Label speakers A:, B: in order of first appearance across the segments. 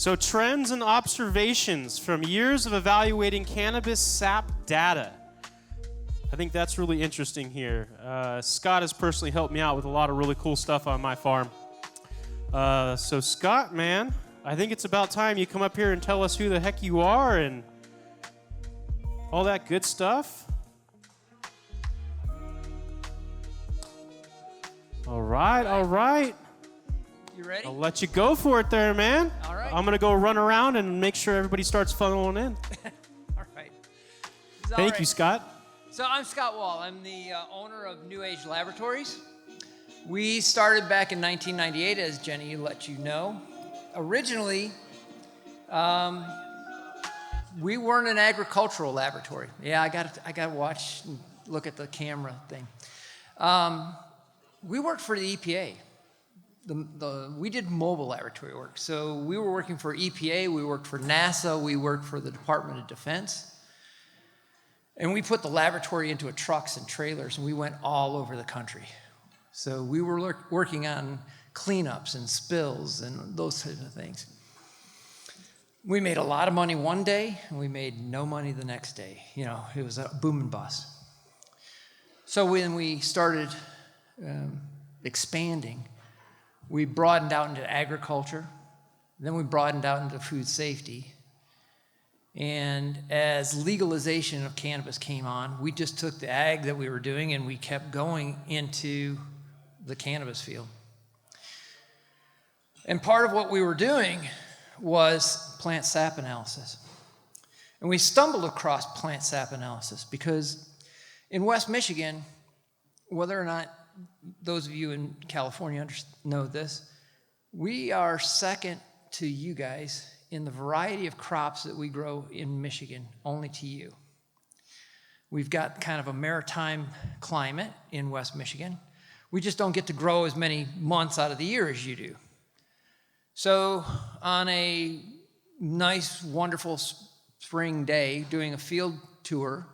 A: So trends and observations from years of evaluating cannabis sap data. I think that's really interesting here. Scott has personally helped me out with a lot of really cool stuff on my farm. So Scott, man, I think it's about time you come up here and tell us who the heck you are and all that good stuff. All right.
B: You ready?
A: I'll let you go for it there, man.
B: All right.
A: I'm going to go run around and make sure everybody starts funneling in.
B: All right.
A: Thank you, Scott.
B: So I'm Scott Wall. I'm the owner of New Age Laboratories. We started back in 1998, as Jenny let you know. Originally, we weren't an agricultural laboratory. Yeah, I got to watch and look at the camera thing. We worked for the EPA. We did mobile laboratory work. So we were working for EPA, we worked for NASA, we worked for the Department of Defense. And we put the laboratory into trucks and trailers, and we went all over the country. So we were working on cleanups and spills and those types of things. We made a lot of money one day, and we made no money the next day. You know, it was a boom and bust. So when we started expanding, we broadened out into agriculture, then we broadened out into food safety. And as legalization of cannabis came on, we just took the ag that we were doing and we kept going into the cannabis field. And part of what we were doing was plant sap analysis. And we stumbled across plant sap analysis because in West Michigan, whether or not those of you in California know this, we are second to you guys in the variety of crops that we grow in Michigan, only to you. We've got kind of a maritime climate in West Michigan. We just don't get to grow as many months out of the year as you do. So on a nice, wonderful spring day, doing a field tour,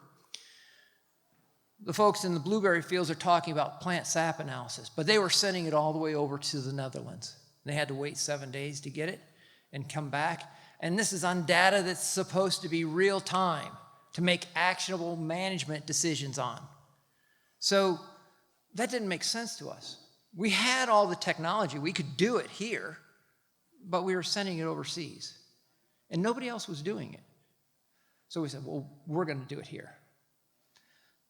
B: the folks in the blueberry fields are talking about plant sap analysis, but they were sending it all the way over to the Netherlands. They had to wait 7 days to get it and come back. And this is on data that's supposed to be real time to make actionable management decisions on. So that didn't make sense to us. We had all the technology. We could do it here, but we were sending it overseas. And nobody else was doing it. So we said, well, we're going to do it here.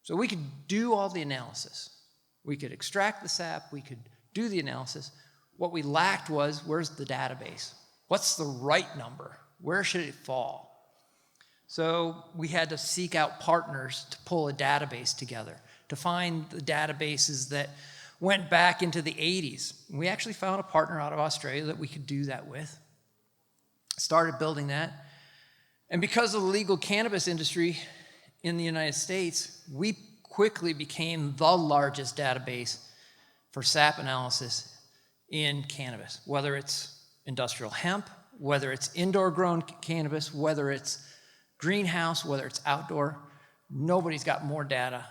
B: So we could do all the analysis. We could extract the sap. We could do the analysis. What we lacked was, where's the database? What's the right number? Where should it fall? So we had to seek out partners to pull a database together, to find the databases that went back into the 80s. We actually found a partner out of Australia that we could do that with. Started building that. And because of the legal cannabis industry in the United States, we quickly became the largest database for sap analysis in cannabis, whether it's industrial hemp, whether it's indoor grown cannabis, whether it's greenhouse, whether it's outdoor. Nobody's got more data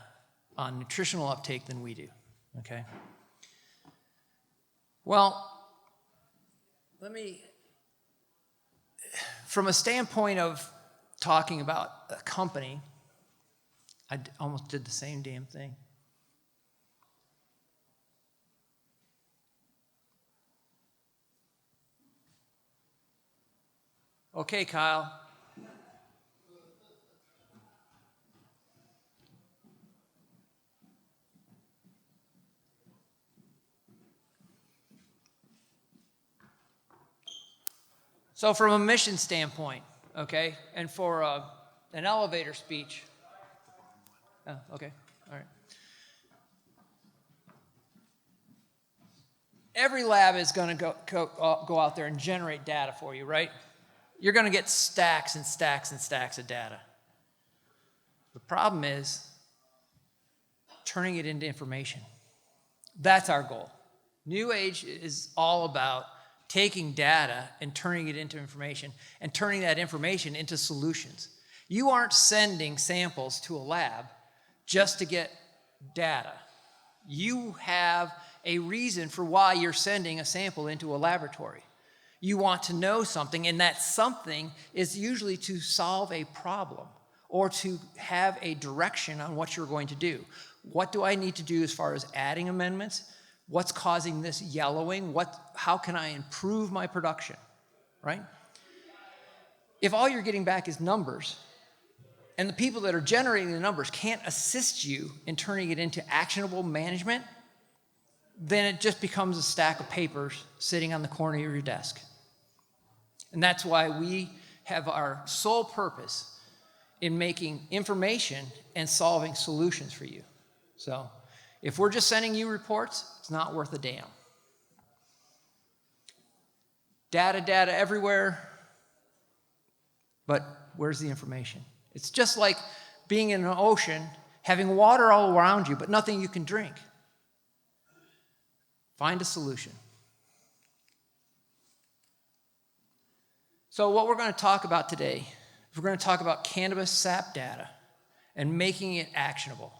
B: on nutritional uptake than we do, okay? Well, from a standpoint of talking about a company, I almost did the same damn thing. Okay, Kyle. So from a mission standpoint, okay, and for an elevator speech. Oh, okay, all right. Every lab is going to go out there and generate data for you, right? You're going to get stacks and stacks and stacks of data. The problem is turning it into information. That's our goal. New Age is all about taking data and turning it into information and turning that information into solutions. You aren't sending samples to a lab just to get data. You have a reason for why you're sending a sample into a laboratory. You want to know something, and that something is usually to solve a problem or to have a direction on what you're going to do. What do I need to do as far as adding amendments? What's causing this yellowing? How can I improve my production, right? If all you're getting back is numbers, and the people that are generating the numbers can't assist you in turning it into actionable management, then it just becomes a stack of papers sitting on the corner of your desk. And that's why we have our sole purpose in making information and solving solutions for you. So if we're just sending you reports, it's not worth a damn. Data everywhere, but where's the information? It's just like being in an ocean, having water all around you, but nothing you can drink. Find a solution. So what we're going to talk about today, we're going to talk about cannabis sap data and making it actionable.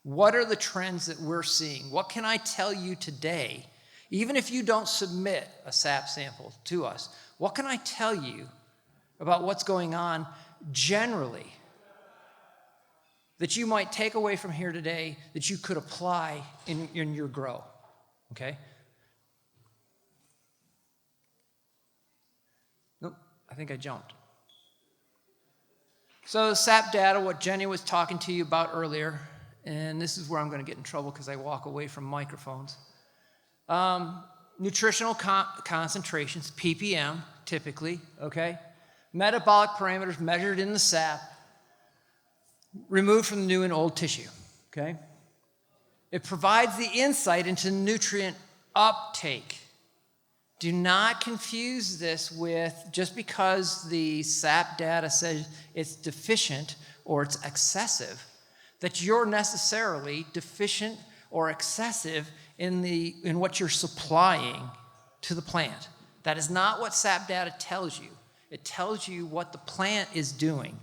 B: What are the trends that we're seeing? What can I tell you today, even if you don't submit a sap sample to us? What can I tell you about what's going on generally that you might take away from here today that you could apply in your grow? Okay? Nope, I think I jumped. So SAP data, what Jenny was talking to you about earlier, and this is where I'm going to get in trouble because I walk away from microphones. Nutritional concentrations, ppm, typically, okay? Metabolic parameters measured in the sap, removed from the new and old tissue, okay? It provides the insight into nutrient uptake. Do not confuse this with just because the SAP data says it's deficient or it's excessive, that you're necessarily deficient or excessive in what you're supplying to the plant. That is not what SAP data tells you. It tells you what the plant is doing.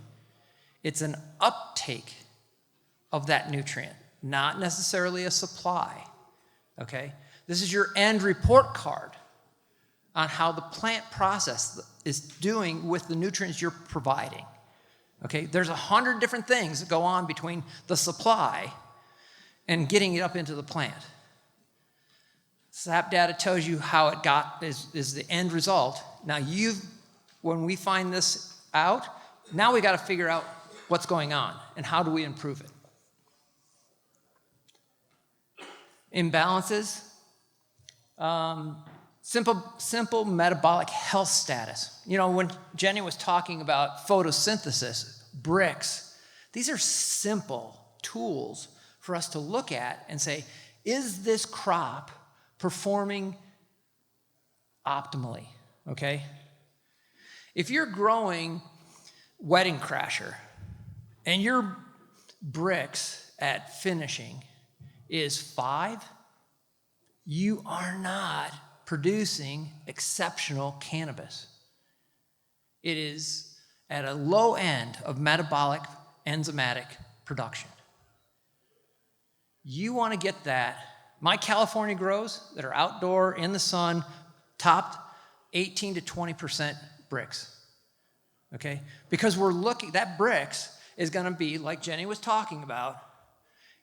B: It's an uptake of that nutrient, not necessarily a supply, okay? This is your end report card on how the plant process is doing with the nutrients you're providing, okay? There's 100 different things that go on between the supply and getting it up into the plant. SAP data tells you how it is the end result. Now when we find this out, now we got to figure out what's going on and how do we improve it. Imbalances, simple metabolic health status. You know, when Jenny was talking about photosynthesis, bricks, these are simple tools for us to look at and say, is this crop performing optimally, okay? If you're growing Wedding Crasher and your bricks at finishing is 5, you are not producing exceptional cannabis. It is at a low end of metabolic enzymatic production. You want to get that. My California grows that are outdoor in the sun, topped 18 to 20% bricks, okay? Because we're looking, that bricks is going to be, like Jenny was talking about,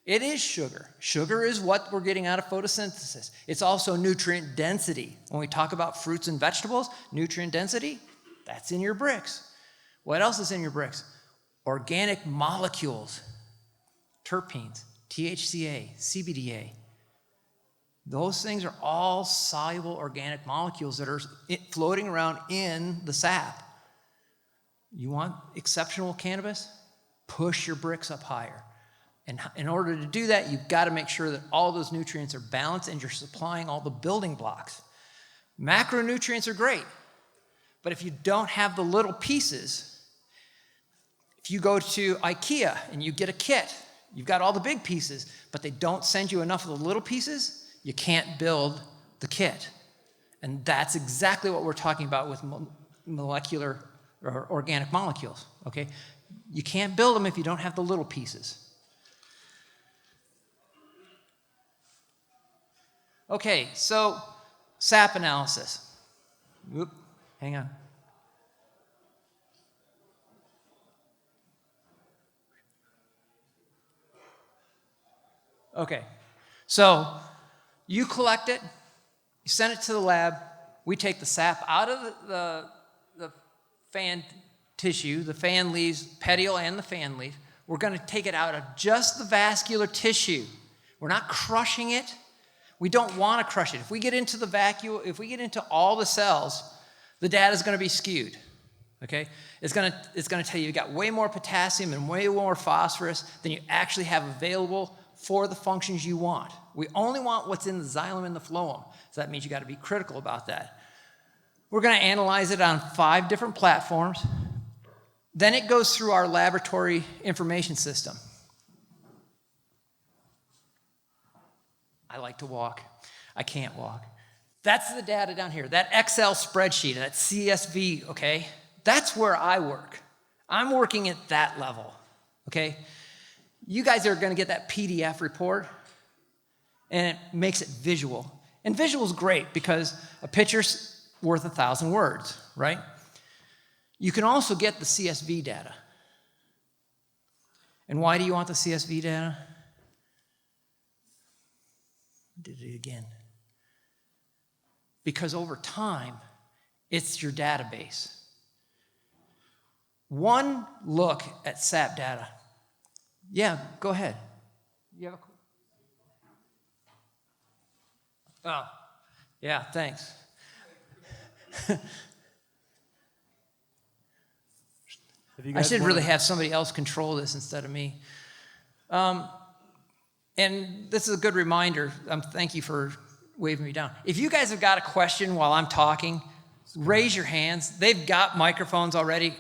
B: it is sugar. Sugar is what we're getting out of photosynthesis. It's also nutrient density. When we talk about fruits and vegetables, nutrient density, that's in your bricks. What else is in your bricks? Organic molecules, terpenes, THCA, CBDA. Those things are all soluble organic molecules that are floating around in the sap. You want exceptional cannabis? Push your bricks up higher. And in order to do that, you've got to make sure that all those nutrients are balanced and you're supplying all the building blocks. Macronutrients are great, but if you don't have the little pieces, if you go to IKEA and you get a kit, you've got all the big pieces, but they don't send you enough of the little pieces, you can't build the kit. And that's exactly what we're talking about with molecular or organic molecules, okay? You can't build them if you don't have the little pieces. Okay, so SAP analysis. Hang on. Okay, so you collect it, you send it to the lab, we take the sap out of the fan tissue, the fan leaves, petiole and the fan leaf. We're going to take it out of just the vascular tissue. We're not crushing it. We don't want to crush it. If we get into the vacuole, if we get into all the cells, the data is going to be skewed. Okay? It's going to tell you got way more potassium and way more phosphorus than you actually have available for the functions you want. We only want what's in the xylem and the phloem. So that means you got to be critical about that. We're going to analyze it on 5 different platforms. Then it goes through our laboratory information system. I like to walk. I can't walk. That's the data down here. That Excel spreadsheet, that CSV, okay? That's where I work. I'm working at that level, okay? You guys are going to get that PDF report, and it makes it visual. And visual is great because a picture's worth 1,000 words, right? You can also get the CSV data. And why do you want the CSV data? Did it again. Because over time, it's your database. One look at SAP data. Yeah, go ahead. You have a... Oh, yeah, thanks. I should really have somebody else control this instead of me. And this is a good reminder. Thank you for waving me down. If you guys have got a question while I'm talking, raise your hands. They've got microphones already.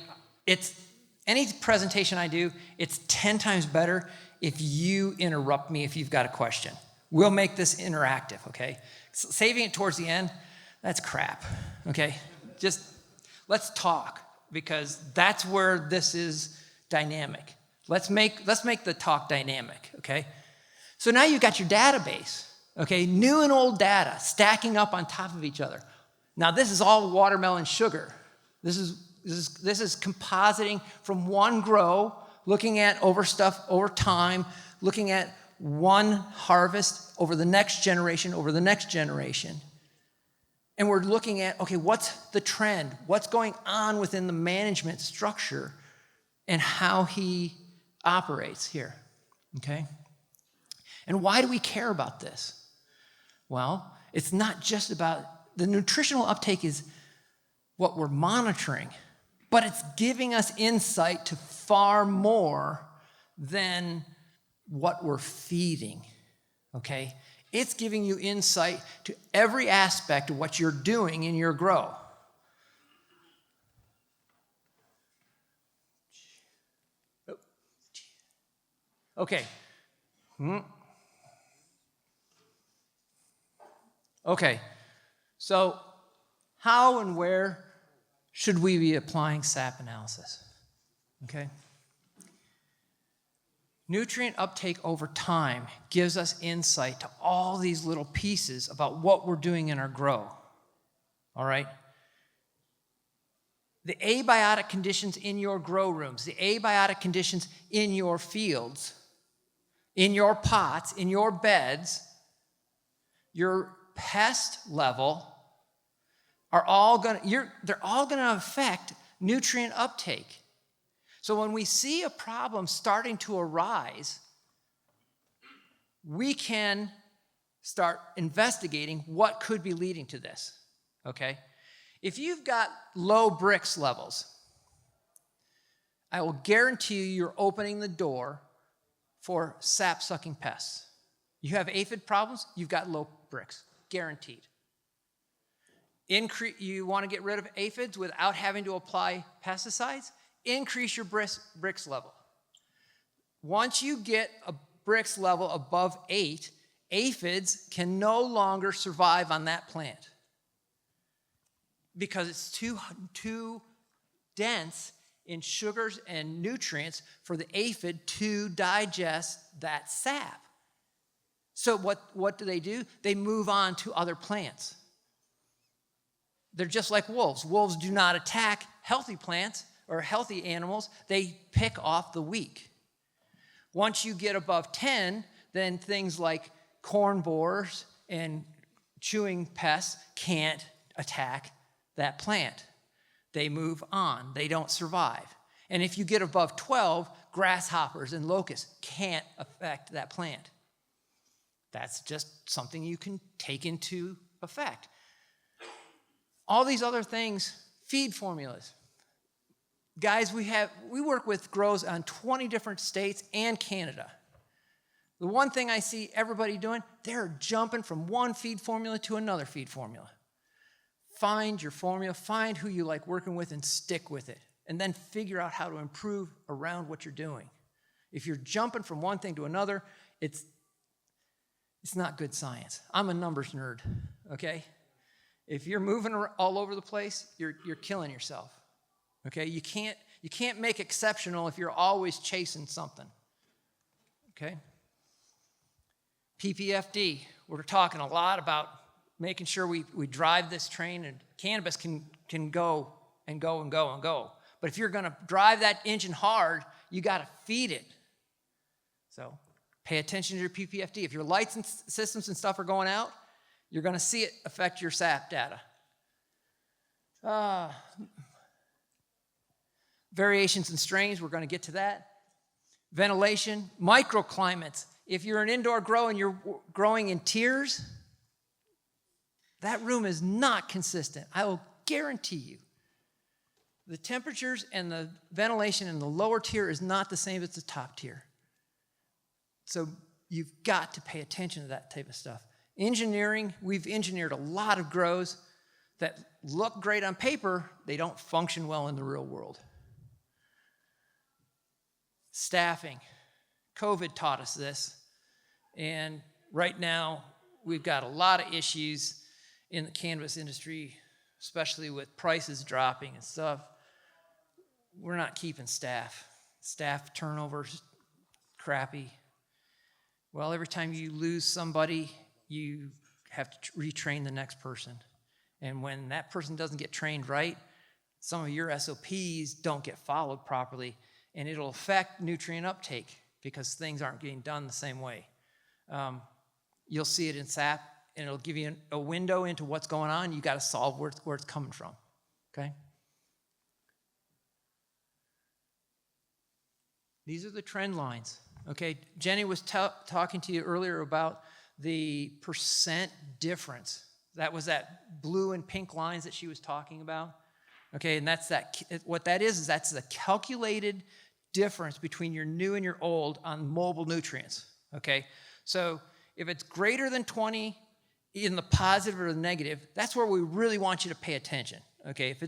B: It's any presentation I do, it's 10 times better if you interrupt me if you've got a question. We'll make this interactive, okay? Saving it towards the end, that's crap, okay? Just let's talk, because that's where this is dynamic. Let's make the talk dynamic, okay? So now you've got your database, okay? New and old data stacking up on top of each other. Now this is all watermelon sugar. This is compositing from one grow, looking at over time, looking at one harvest over the next generation, And we're looking at, okay, what's the trend? What's going on within the management structure and how he operates here, okay? And why do we care about this? Well, it's not just about, the nutritional uptake is what we're monitoring, but it's giving us insight to far more than what we're feeding, okay? It's giving you insight to every aspect of what you're doing in your grow. Okay. Okay. So, how and where should we be applying SAP analysis? Okay. Nutrient uptake over time gives us insight to all these little pieces about what we're doing in our grow. All right? The abiotic conditions in your grow rooms, the abiotic conditions in your fields, in your pots, in your beds, your pest level they're all going to affect nutrient uptake. So when we see a problem starting to arise, we can start investigating what could be leading to this, okay? If you've got low Brix levels, I will guarantee you're opening the door for sap-sucking pests. You have aphid problems, you've got low Brix, guaranteed. You want to get rid of aphids without having to apply pesticides? Increase your Brix level. Once you get a Brix level above 8, aphids can no longer survive on that plant because it's too dense in sugars and nutrients for the aphid to digest that sap. So what do? They move on to other plants. they're just like wolves. Wolves do not attack healthy plants or healthy animals. They pick off the weak. Once you get above 10, then things like corn borers and chewing pests can't attack that plant. They move on. They don't survive. And if you get above 12, grasshoppers and locusts can't affect that plant. That's just something you can take into effect. All these other things, feed formulas. Guys, we work with grows on 20 different states and Canada. The one thing I see everybody doing, they're jumping from one feed formula to another feed formula. Find your formula, find who you like working with, and stick with it. And then figure out how to improve around what you're doing. If you're jumping from one thing to another, it's not good science. I'm a numbers nerd, okay? If you're moving all over the place, you're killing yourself, okay? You can't make exceptional if you're always chasing something, okay? PPFD, we're talking a lot about making sure we drive this train, and cannabis can go and go and go and go. But if you're going to drive that engine hard, you got to feed it. So pay attention to your PPFD. If your lights and systems and stuff are going out, you're going to see it affect your SAP data. Variations in strains, we're going to get to that. Ventilation, microclimates. If you're an indoor grow and you're growing in tiers, that room is not consistent. I will guarantee you. The temperatures and the ventilation in the lower tier is not the same as the top tier. So you've got to pay attention to that type of stuff. Engineering, we've engineered a lot of grows that look great on paper, they don't function well in the real world. Staffing. COVID taught us this. And right now, we've got a lot of issues in the cannabis industry, especially with prices dropping and stuff. We're not keeping staff. Staff turnover's crappy. Well, every time you lose somebody, you have to retrain the next person. And when that person doesn't get trained right, some of your SOPs don't get followed properly, and it'll affect nutrient uptake because things aren't getting done the same way. You'll see it in SAP, and it'll give you a window into what's going on. You got to solve where it's coming from, okay? These are the trend lines, okay? Jenny was talking to you earlier about the percent difference. That was that blue and pink lines that she was talking about, okay? And that's what that is that's the calculated difference between your new and your old on mobile nutrients, okay? So if it's greater than 20 in the positive or the negative, that's where we really want you to pay attention, okay? If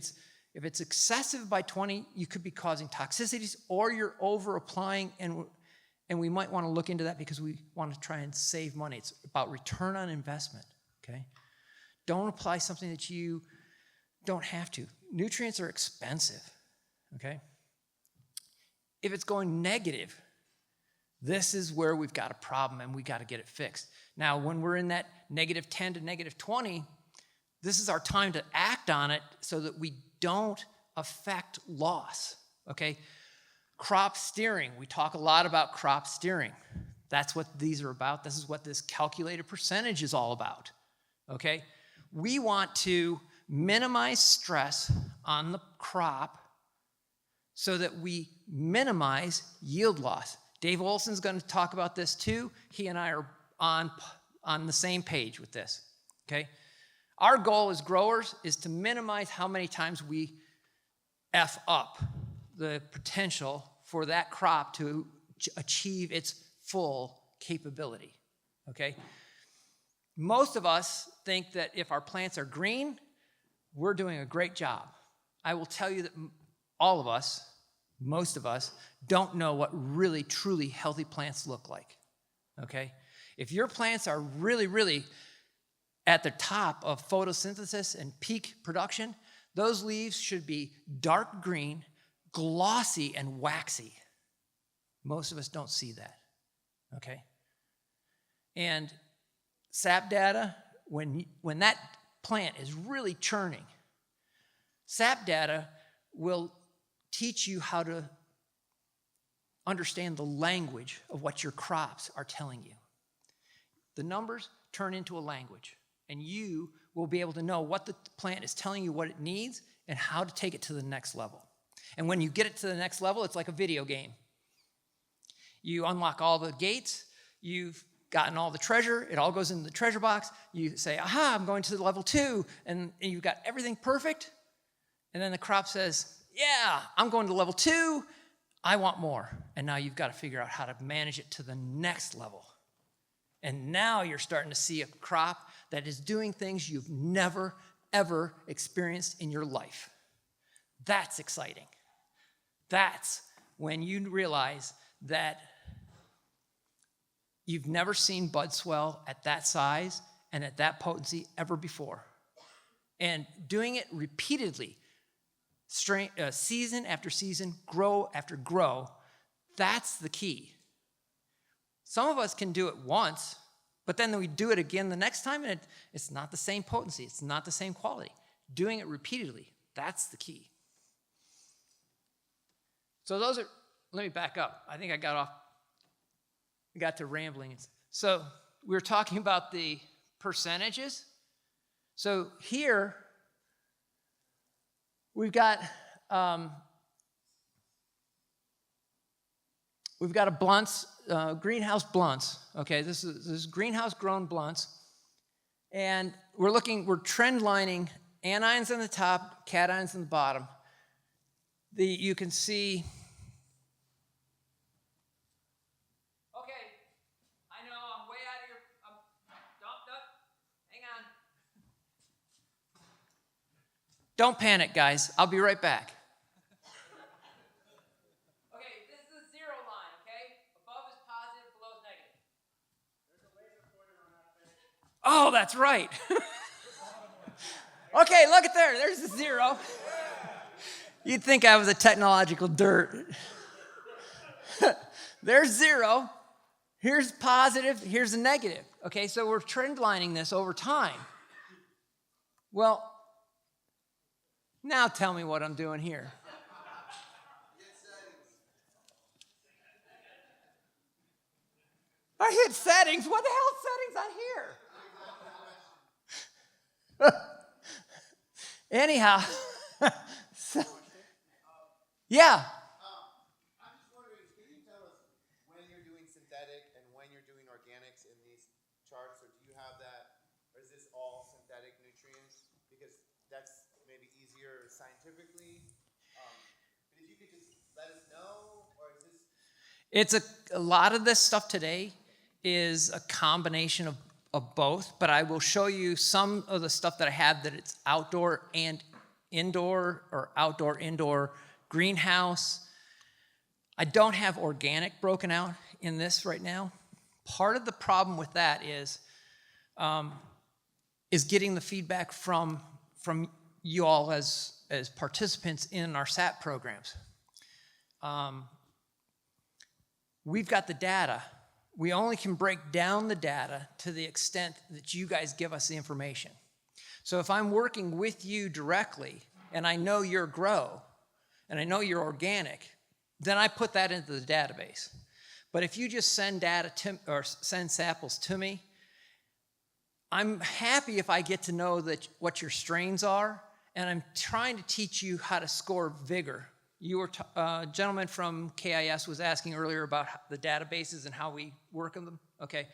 B: it's excessive by 20, you could be causing toxicities or you're over applying, and we might want to look into that because we want to try and save money. It's about return on investment, okay? Don't apply something that you don't have to. Nutrients are expensive, okay? If it's going negative, this is where we've got a problem and we got to get it fixed. Now, when we're in that negative 10 to negative 20, this is our time to act on it so that we don't affect loss, okay? Crop steering, we talk a lot about crop steering. That's what these are about. This is what this calculated percentage is all about, okay? We want to minimize stress on the crop so that we minimize yield loss. Dave Olson's going to talk about this too. He and I are on the same page with this, okay? Our goal as growers is to minimize how many times we F up the potential for that crop to achieve its full capability, okay? Most of us think that if our plants are green, we're doing a great job. I will tell you that all of us, most of us, don't know what really, truly healthy plants look like, okay? If your plants are really, really at the top of photosynthesis and peak production, those leaves should be dark green, glossy, and waxy. Most of us don't see that, okay? And SAP data, when that plant is really churning, SAP data will teach you how to understand the language of what your crops are telling you. The numbers turn into a language, and you will be able to know what the plant is telling you what it needs and how to take it to the next level. And when you get it to the next level, it's like a video game. You unlock all the gates, you've gotten all the treasure, it all goes into the treasure box. You say, aha, I'm going to level 2, and you've got everything perfect. And then the crop says, yeah, I'm going to level 2, I want more. And now you've got to figure out how to manage it to the next level. And now you're starting to see a crop that is doing things you've never, ever experienced in your life. That's exciting. That's when you realize that you've never seen bud swell at that size and at that potency ever before. And doing it repeatedly, season after season, grow after grow, that's the key. Some of us can do it once, but then we do it again the next time, and it's not the same potency. It's not the same quality. Doing it repeatedly, that's the key. So let me back up. I think I got to rambling. So we were talking about the percentages. So here, we've got a blunts, greenhouse blunts. Okay, this is greenhouse grown blunts, and we're trend lining anions on the top, cations on the bottom. You can see. Okay, I know I'm way out of your. Hang on. Don't panic, guys. I'll be right back. Okay, this is the zero line, okay? Above is positive, below is negative. There's a laser pointer on that thing. Oh, that's right. Okay, look at there. There's the zero. You'd think I was a technological dirt. There's zero. Here's positive. Here's a negative. Okay, so we're trend lining this over time. Well, now tell me what I'm doing here. I hit settings. What the hell settings on here? Anyhow, so, yeah.
C: I'm just wondering, can you tell us when you're doing synthetic and when you're doing organics in these charts, or do you have that, or is this all synthetic nutrients? Because that's maybe easier scientifically. But if you could just let us know, or is this?
B: It's a lot of this stuff today is a combination of both, but I will show you some of the stuff that I have that it's outdoor and indoor, or outdoor, indoor, greenhouse. I don't have organic broken out in this right now. Part of the problem with that is getting the feedback from you all as participants in our SAP programs. We've got the data. We only can break down the data to the extent that you guys give us the information. So if I'm working with you directly and I know your grow and I know you're organic, then I put that into the database. But if you just send data to, or send samples to me, I'm happy if I get to know what your strains are, and I'm trying to teach you how to score vigor. A gentleman from KIS was asking earlier about the databases and how we work on them. Okay.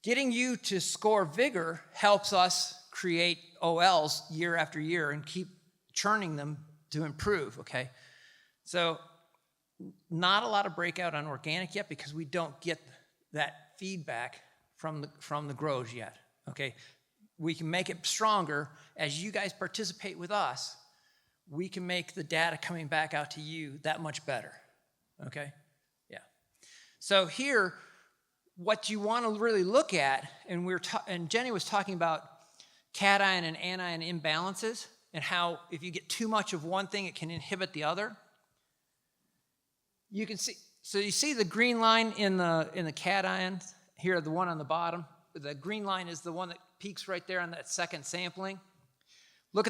B: Getting you to score vigor helps us create OLs year after year and keep churning them to improve, okay? So not a lot of breakout on organic yet because we don't get that feedback from the grows yet, okay? We can make it stronger as you guys participate with us. We can make the data coming back out to you that much better, okay? Yeah. So here, what you want to really look at, and Jenny was talking about cation and anion imbalances, and how if you get too much of one thing, it can inhibit the other. You can see, so you see the green line in the cations here, the one on the bottom. The green line is the one that peaks right there on that second sampling. Look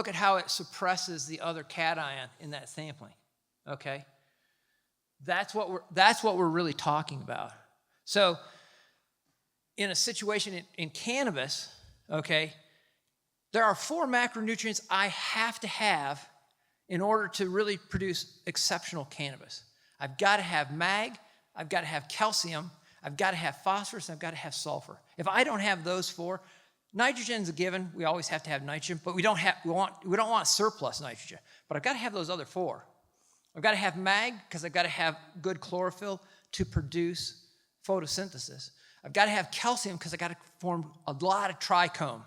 B: at how it suppresses the other cation in that sampling. Okay, that's what we're really talking about. So, in a situation in cannabis, okay, there are 4 macronutrients I have to have in order to really produce exceptional cannabis. I've got to have mag, I've got to have calcium, I've got to have phosphorus, and I've got to have sulfur. If I don't have those 4, nitrogen's a given. We always have to have nitrogen, but we don't want surplus nitrogen. But I've got to have those other 4. I've got to have mag because I've got to have good chlorophyll to produce photosynthesis. I've got to have calcium because I've got to form a lot of trichome,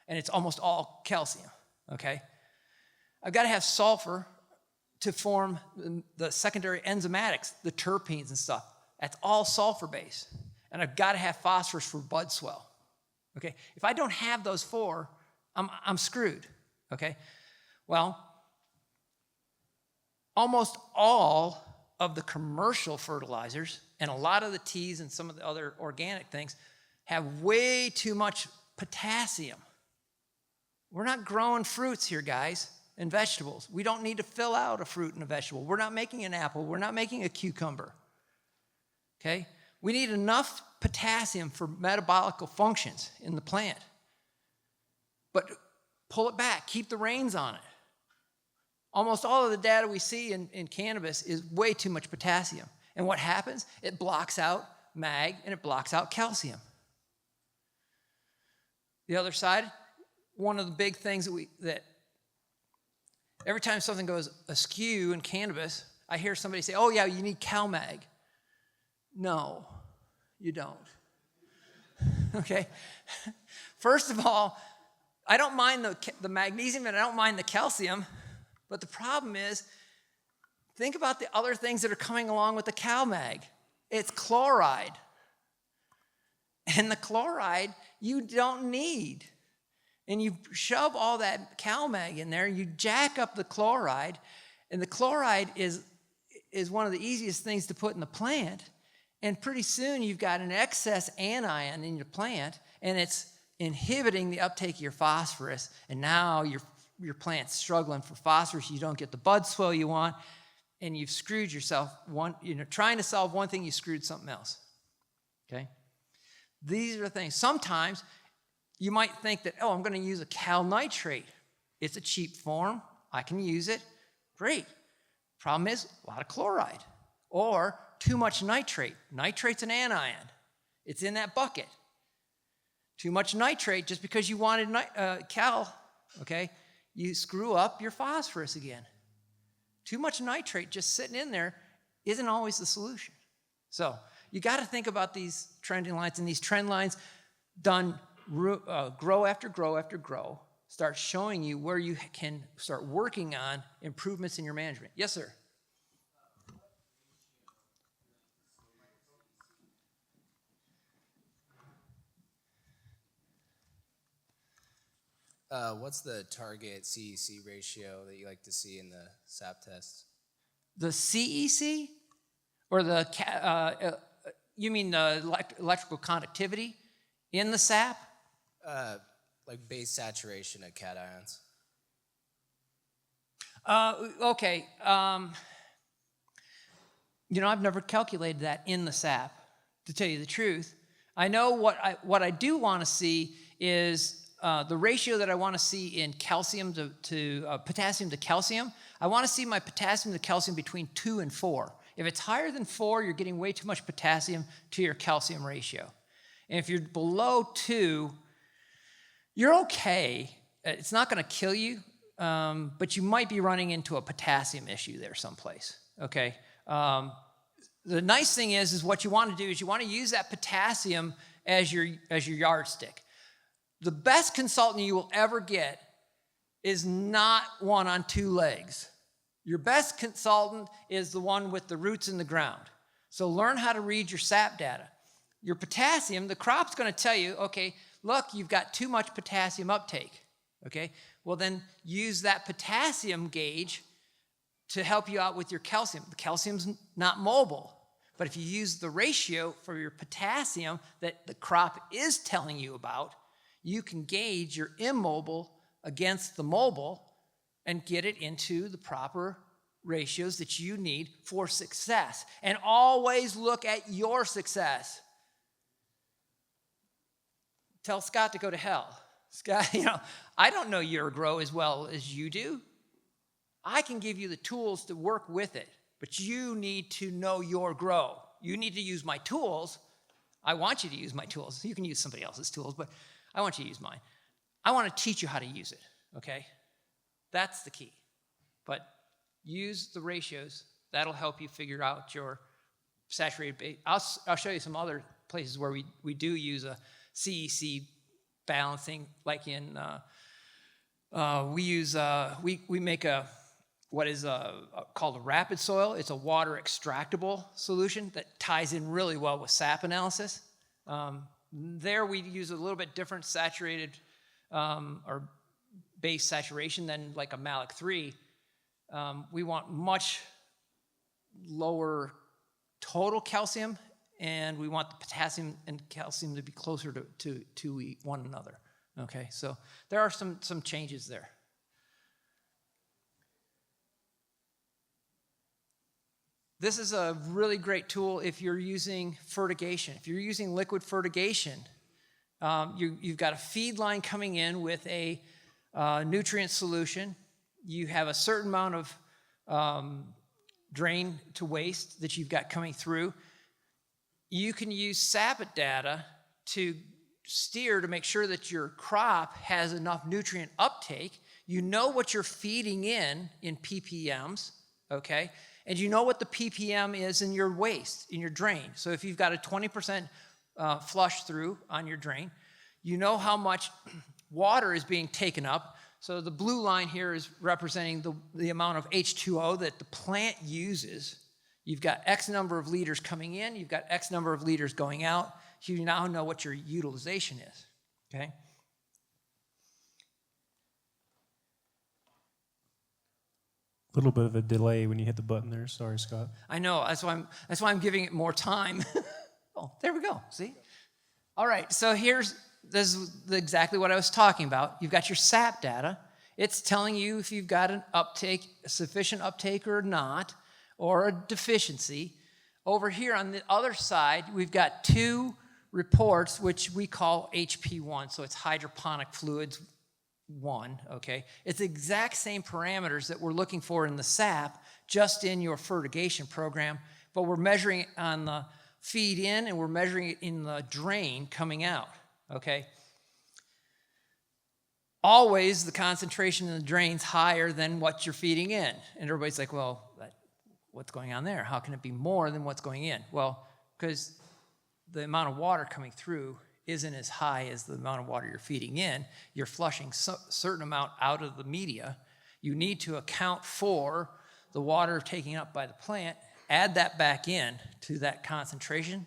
B: and it's almost all calcium, okay? I've got to have sulfur to form the secondary enzymatics, the terpenes and stuff. That's all sulfur-based. And I've got to have phosphorus for bud swell, okay? If I don't have those 4, I'm screwed, okay? Well, almost all of the commercial fertilizers and a lot of the teas and some of the other organic things have way too much potassium. We're not growing fruits here, guys, and vegetables. We don't need to fill out a fruit and a vegetable. We're not making an apple. We're not making a cucumber, okay? We need enough potassium for metabolical functions in the plant. But pull it back. Keep the reins on it. Almost all of the data we see in cannabis is way too much potassium. And what happens? It blocks out mag and it blocks out calcium. The other side, one of the big things that every time something goes askew in cannabis, I hear somebody say, oh yeah, you need CalMag. No, you don't. Okay? First of all, I don't mind the magnesium and I don't mind the calcium. But the problem is, think about the other things that are coming along with the CalMag. It's chloride. And the chloride you don't need. And you shove all that CalMag in there, you jack up the chloride, and the chloride is one of the easiest things to put in the plant. And pretty soon you've got an excess anion in your plant, and it's inhibiting the uptake of your phosphorus, and now your plant's struggling for phosphorus, you don't get the bud swell you want, and you've screwed yourself. Trying to solve one thing, you screwed something else, okay? These are the things. Sometimes you might think that, oh, I'm going to use a cal nitrate. It's a cheap form. I can use it. Great. Problem is, a lot of chloride. Or too much nitrate. Nitrate's an anion. It's in that bucket. Too much nitrate just because you wanted cal, okay? You screw up your phosphorus again. Too much nitrate just sitting in there isn't always the solution. So you got to think about these trending lines, and these trend lines done grow after grow after grow start showing you where you can start working on improvements in your management. Yes, sir.
D: What's the target CEC ratio that you like to see in the SAP test?
B: The CEC? Or you mean the electrical conductivity in the sap?
D: Like base saturation of cations.
B: Okay. I've never calculated that in the sap, to tell you the truth. I know what I do want to see is the ratio that I want to see in calcium to potassium to calcium. I want to see my potassium to calcium between 2 and 4. If it's higher than 4, you're getting way too much potassium to your calcium ratio. And if you're below 2, you're okay. It's not going to kill you, but you might be running into a potassium issue there someplace, okay? The nice thing is what you want to do is you want to use that potassium as your yardstick. The best consultant you will ever get is not one on 2 legs. Your best consultant is the one with the roots in the ground. So learn how to read your SAP data. Your potassium, the crop's going to tell you, okay, look, you've got too much potassium uptake, okay? Well, then use that potassium gauge to help you out with your calcium. The calcium's not mobile, but if you use the ratio for your potassium that the crop is telling you about, you can gauge your immobile against the mobile and get it into the proper ratios that you need for success. And always look at your success. Tell Scott to go to hell. Scott, I don't know your grow as well as you do. I can give you the tools to work with it, but you need to know your grow. You need to use my tools. I want you to use my tools. You can use somebody else's tools, but I want you to use mine. I want to teach you how to use it, okay? That's the key. But use the ratios. That'll help you figure out your saturated base. I'll show you some other places where we do use a CEC balancing, like in we make what is called a rapid soil. It's a water extractable solution that ties in really well with SAP analysis. There we use a little bit different saturated or base saturation than like a Malic 3. We want much lower total calcium, and we want the potassium and calcium to be closer to one another. Okay, so there are some changes there. This is a really great tool if you're using fertigation. If you're using liquid fertigation, you've got a feed line coming in with a nutrient solution. You have a certain amount of drain to waste that you've got coming through. You can use SAP data to steer to make sure that your crop has enough nutrient uptake. You know what you're feeding in ppms, okay? And you know what the ppm is in your waste, in your drain. So if you've got a 20% flush through on your drain, you know how much water is being taken up. So the blue line here is representing the amount of H2O that the plant uses. You've got X number of liters coming in, you've got X number of liters going out. You now know what your utilization is, okay?
A: A little bit of a delay when you hit the button there. Sorry, Scott.
B: I know, that's why I'm giving it more time. Oh, there we go, see? All right, so this is exactly what I was talking about. You've got your SAP data. It's telling you if you've got an uptake, a sufficient uptake or not, or a deficiency. Over here on the other side, we've got two reports, which we call HP1, so it's hydroponic fluids 1, okay? It's the exact same parameters that we're looking for in the SAP, just in your fertigation program, but we're measuring it on the feed in and we're measuring it in the drain coming out, okay? Always the concentration in the drain's higher than what you're feeding in. And everybody's like, well, what's going on there? How can it be more than what's going in? Well, because the amount of water coming through isn't as high as the amount of water you're feeding in. You're flushing a certain amount out of the media. You need to account for the water taken up by the plant, add that back in to that concentration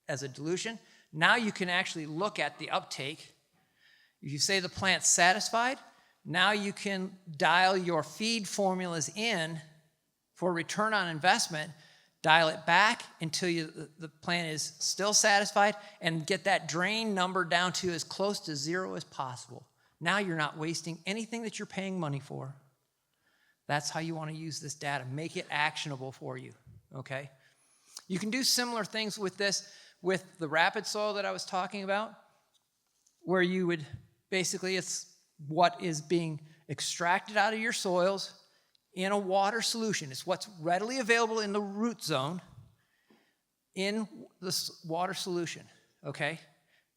B: as a dilution. Now you can actually look at the uptake. If you say the plant's satisfied, now you can dial your feed formulas in for return on investment, dial it back until the plant is still satisfied, and get that drain number down to as close to 0 as possible. Now you're not wasting anything that you're paying money for. That's how you want to use this data. Make it actionable for you, okay? You can do similar things with this, with the rapid soil that I was talking about, where you would basically, it's what is being extracted out of your soils in a water solution. It's what's readily available in the root zone in the water solution, okay?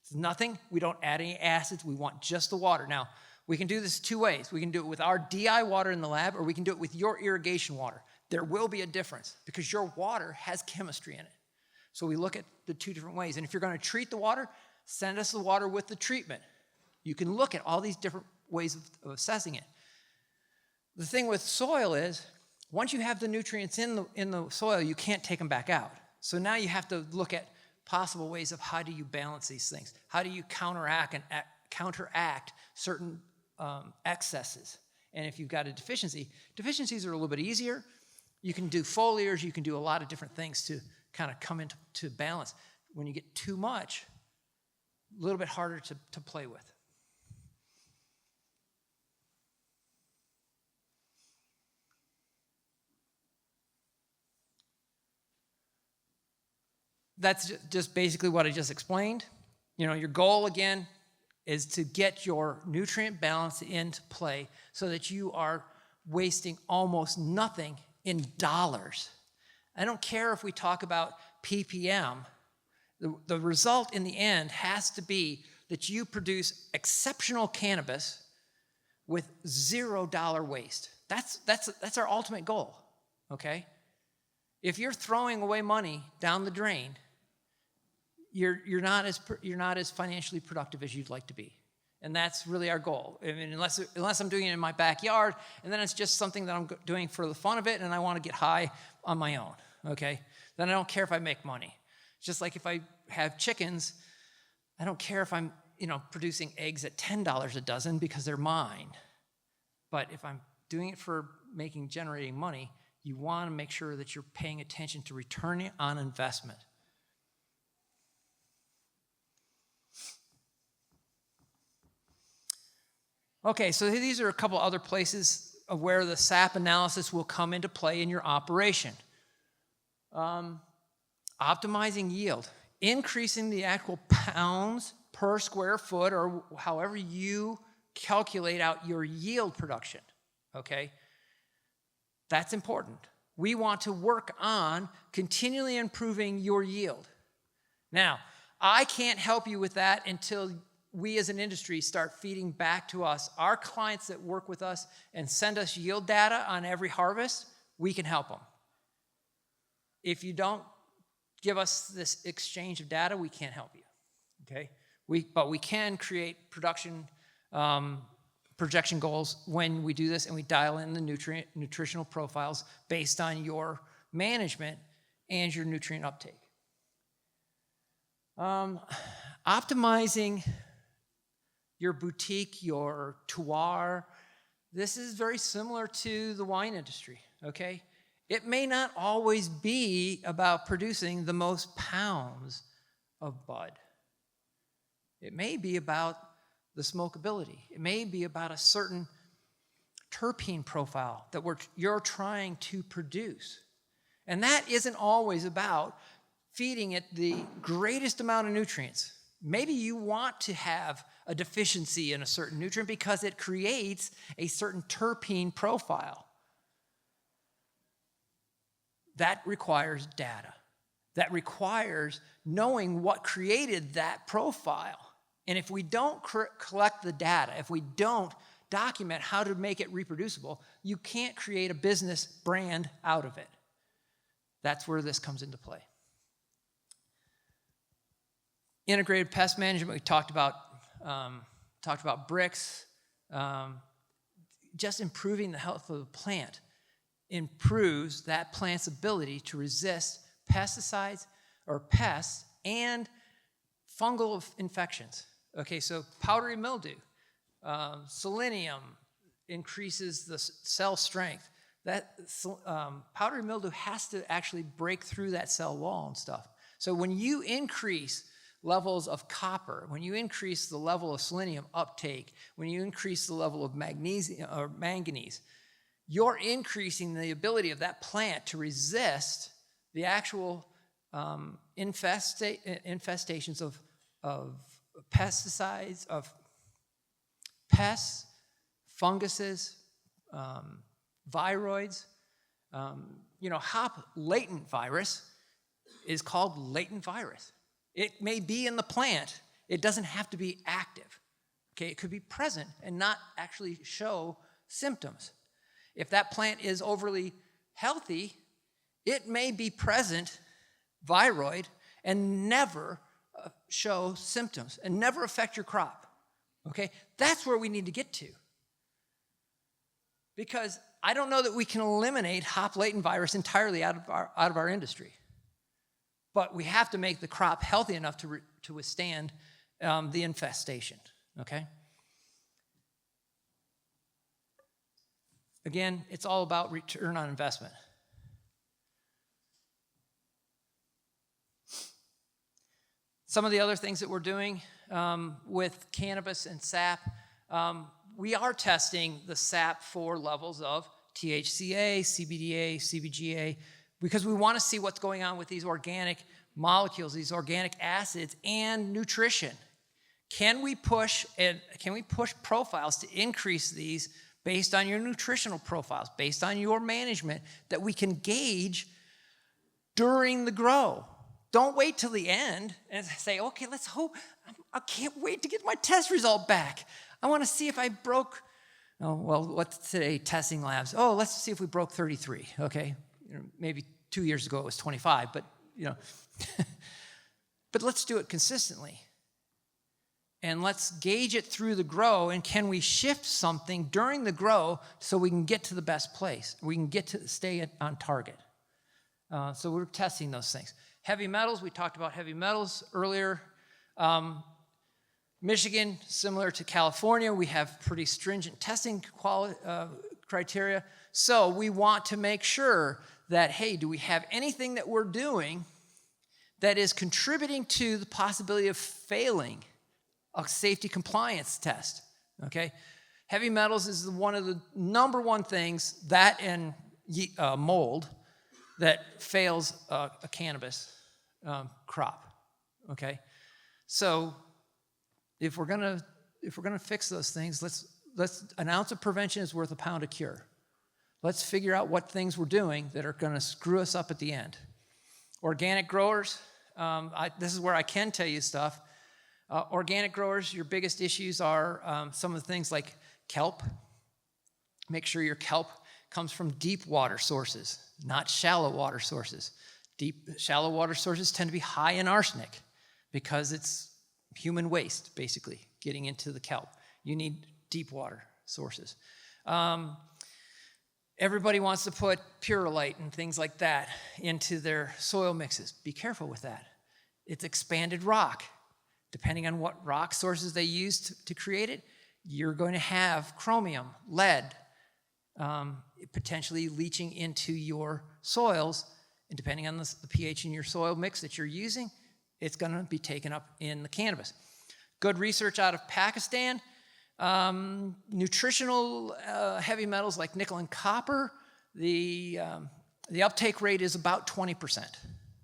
B: It's nothing. We don't add any acids. We want just the water. Now, we can do this two ways. We can do it with our DI water in the lab, or we can do it with your irrigation water. There will be a difference because your water has chemistry in it. So we look at the two different ways. And if you're going to treat the water, send us the water with the treatment. You can look at all these different ways of assessing it. The thing with soil is, once you have the nutrients in the soil, you can't take them back out. So now you have to look at possible ways of how do you balance these things? How do you counteract certain excesses? And if you've got a deficiency, deficiencies are a little bit easier. You can do foliars, you can do a lot of different things to kind of come into balance. When you get too much, a little bit harder to play with. that's just basically what I just explained. You know, your goal again is to get your nutrient balance into play so that you are wasting almost nothing in dollars. I don't care if we talk about ppm. The result in the end has to be that you produce exceptional cannabis with $0 waste. That's our ultimate goal, okay? If you're throwing away money down the drain, you're not as financially productive as you'd like to be. And that's really our goal. I mean, unless I'm doing it in my backyard, and then it's just something that I'm doing for the fun of it, and I want to get high on my own, okay? Then I don't care if I make money. Just like if I have chickens, I don't care if I'm, producing eggs at $10 a dozen because they're mine. But if I'm doing it for generating money, you want to make sure that you're paying attention to return on investment. Okay, so these are a couple other places of where the SAP analysis will come into play in your operation. Optimizing yield, increasing the actual pounds per square foot, or however you calculate out your yield production, okay? That's important. We want to work on continually improving your yield. Now, I can't help you with that until we as an industry start feeding back to us. Our clients that work with us and send us yield data on every harvest, we can help them. If you don't give us this exchange of data, we can't help you, okay? But we can create production projection goals when we do this, and we dial in the nutritional profiles based on your management and your nutrient uptake. Optimizing your boutique, your terroir, this is very similar to the wine industry, okay? It may not always be about producing the most pounds of bud. It may be about the smokability. It may be about a certain terpene profile that you're trying to produce. And that isn't always about feeding it the greatest amount of nutrients. Maybe you want to have a deficiency in a certain nutrient because it creates a certain terpene profile. That requires data. That requires knowing what created that profile. And if we don't collect the data, if we don't document how to make it reproducible, you can't create a business brand out of it. That's where this comes into play. Integrated pest management, we talked about bricks. Just improving the health of the plant improves that plant's ability to resist pesticides or pests and fungal infections. Okay, so powdery mildew, selenium increases the cell strength. That powdery mildew has to actually break through that cell wall and stuff. So when you increase levels of copper, when you increase the level of selenium uptake, when you increase the level of magnesium or manganese, you're increasing the ability of that plant to resist the actual infestations of pesticides, of pests, funguses, viroids. Hop latent virus is called latent virus. It may be in the plant. It doesn't have to be active. Okay, it could be present and not actually show symptoms. If that plant is overly healthy, it may be present, viroid, and never show symptoms and never affect your crop. Okay, that's where we need to get to. Because I don't know that we can eliminate hop latent virus entirely out of our industry. But we have to make the crop healthy enough to withstand the infestation, okay? Again, it's all about return on investment. Some of the other things that we're doing with cannabis and sap, we are testing the sap for levels of THCA, CBDA, CBGA, because we want to see what's going on with these organic molecules, these organic acids, and nutrition. Can we push profiles to increase these based on your nutritional profiles, based on your management that we can gauge during the grow? Don't wait till the end and say, okay, let's hope. I can't wait to get my test result back. I want to see if I broke, what's today, testing labs? Oh, let's see if we broke 33, okay? Maybe 2 years ago it was 25, but, but let's do it consistently. And let's gauge it through the grow, and can we shift something during the grow so we can get to the best place? We can get to stay on target. So we're testing those things. Heavy metals, we talked about heavy metals earlier. Michigan, similar to California, we have pretty stringent testing criteria. So we want to make sure that, hey, do we have anything that we're doing that is contributing to the possibility of failing a safety compliance test, okay? Heavy metals is one of the number one things, that and mold, that fails a cannabis crop, okay? So if we're gonna fix those things, let's an ounce of prevention is worth a pound of cure. Let's figure out what things we're doing that are gonna screw us up at the end. Organic growers, this is where I can tell you stuff. Organic growers, your biggest issues are some of the things like kelp. Make sure your kelp comes from deep water sources, not shallow water sources. Shallow water sources tend to be high in arsenic because it's human waste, basically, getting into the kelp. You need deep water sources. Everybody wants to put Purolite and things like that into their soil mixes. Be careful with that. It's expanded rock. Depending on what rock sources they use to create it, you're going to have chromium, lead, potentially leaching into your soils. And depending on the pH in your soil mix that you're using, it's going to be taken up in the cannabis. Good research out of Pakistan. Nutritional heavy metals like nickel and copper, the uptake rate is about 20%.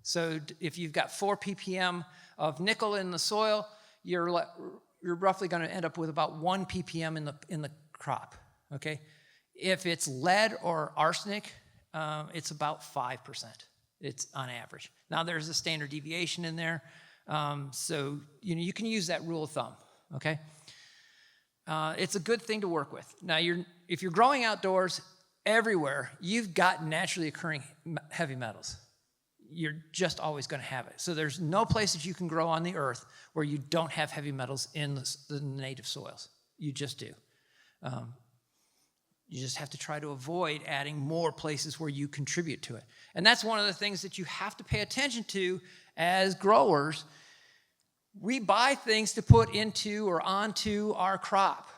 B: So if you've got 4 ppm of nickel in the soil, you're roughly going to end up with about 1 ppm in the crop. Okay, if it's lead or arsenic, it's about 5%. It's on average. Now there's a standard deviation in there, so you can use that rule of thumb. Okay, it's a good thing to work with. Now if you're growing outdoors everywhere, you've got naturally occurring heavy metals. You're just always going to have it. So there's no place that you can grow on the earth where you don't have heavy metals in the native soils. You just do. You just have to try to avoid adding more places where you contribute to it. And that's one of the things that you have to pay attention to as growers. We buy things to put into or onto our crop.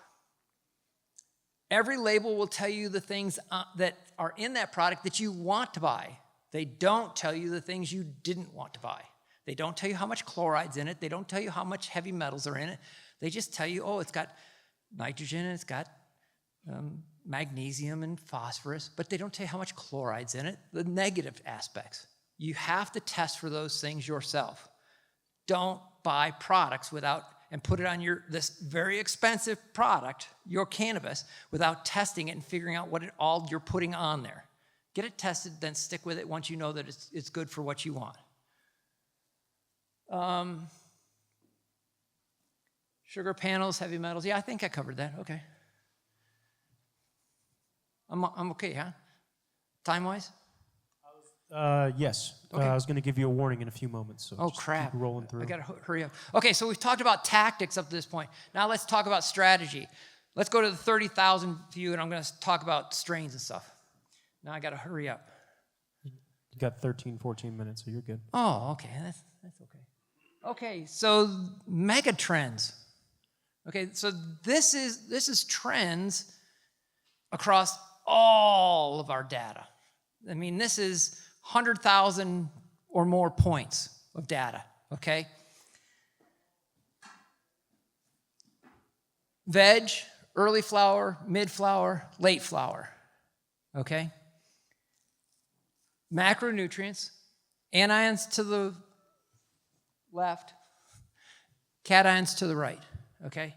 B: Every label will tell you the things that are in that product that you want to buy. They don't tell you the things you didn't want to buy. They don't tell you how much chloride's in it. They don't tell you how much heavy metals are in it. They just tell you, oh, it's got nitrogen and it's got magnesium and phosphorus, but they don't tell you how much chloride's in it, the negative aspects. You have to test for those things yourself. Don't buy products and put it on this very expensive product, your cannabis, without testing it and figuring out what all you're putting on there. Get it tested, then stick with it once you know that it's good for what you want. Sugar panels, heavy metals. Yeah, I think I covered that. Okay. I'm okay, huh? Time-wise?
A: Yes.
B: Okay.
A: I was going to give you a warning in a few moments. So just
B: crap.
A: Keep rolling through.
B: I got to hurry up. Okay, so we've talked about tactics up to this point. Now let's talk about strategy. Let's go to the 30,000 view, and I'm going to talk about strains and stuff. Now I got to hurry up.
A: You got 13, 14 minutes, so you're good.
B: Oh, okay. That's okay. Okay, so mega trends. Okay, so this is trends across all of our data. I mean, this is 100,000 or more points of data, okay? Veg, early flower, mid flower, late flower, okay? Macronutrients, anions to the left, cations to the right, okay?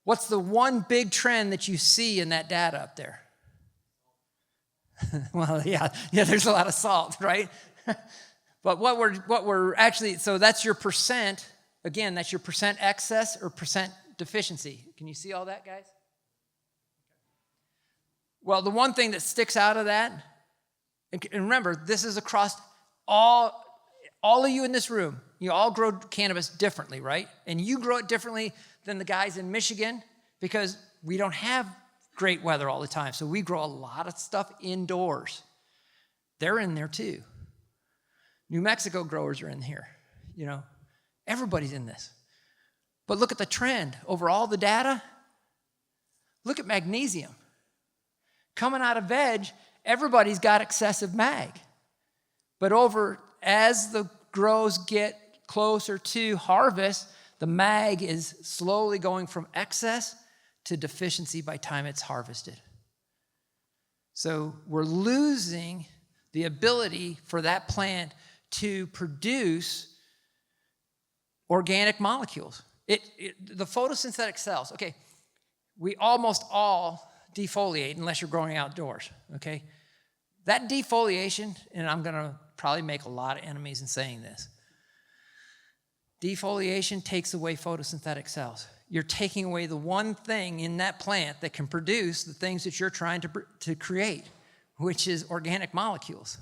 B: What's the one big trend that you see in that data up there? Well, yeah, there's a lot of salt, right? But what we're actually, so that's your percent, again, that's your percent excess or percent deficiency. Can you see all that, guys? Well, the one thing that sticks out of that, and remember, this is across all of you in this room. You all grow cannabis differently, right? And you grow it differently than the guys in Michigan because we don't have great weather all the time. So we grow a lot of stuff indoors. They're in there too. New Mexico growers are in here. You know, everybody's in this. But look at the trend over all the data. Look at magnesium. Coming out of veg, everybody's got excessive mag. But as the grows get closer to harvest, the mag is slowly going from excess to deficiency by the time it's harvested. So we're losing the ability for that plant to produce organic molecules. The photosynthetic cells, okay, we almost all defoliate unless you're growing outdoors, okay? That defoliation, and I'm gonna probably make a lot of enemies in saying this, defoliation takes away photosynthetic cells. You're taking away the one thing in that plant that can produce the things that you're trying to create, which is organic molecules.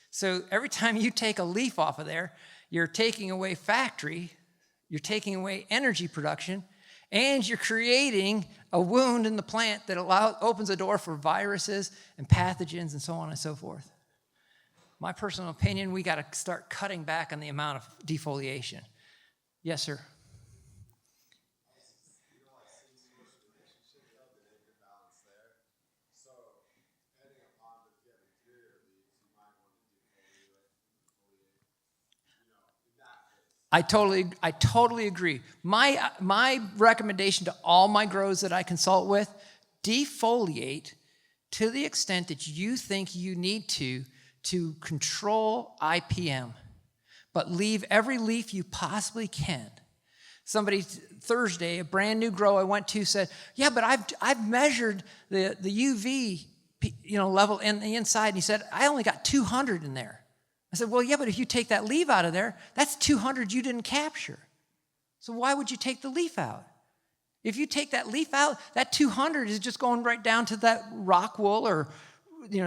B: So every time you take a leaf off of there, you're taking away factory, you're taking away energy production, and you're creating a wound in the plant that opens a door for viruses and pathogens and so on and so forth. My personal opinion, we got to start cutting back on the amount of defoliation. Yes, sir. I totally agree. My recommendation to all my grows that I consult with, defoliate to the extent that you think you need to control IPM, but leave every leaf you possibly can. Somebody Thursday, a brand new grow I went to said, yeah, but I've measured the UV level in the inside, and he said, I only got 200 in there. I said, well, yeah, but if you take that leaf out of there, that's 200 you didn't capture. So why would you take the leaf out? If you take that leaf out, that 200 is just going right down to that rock wool or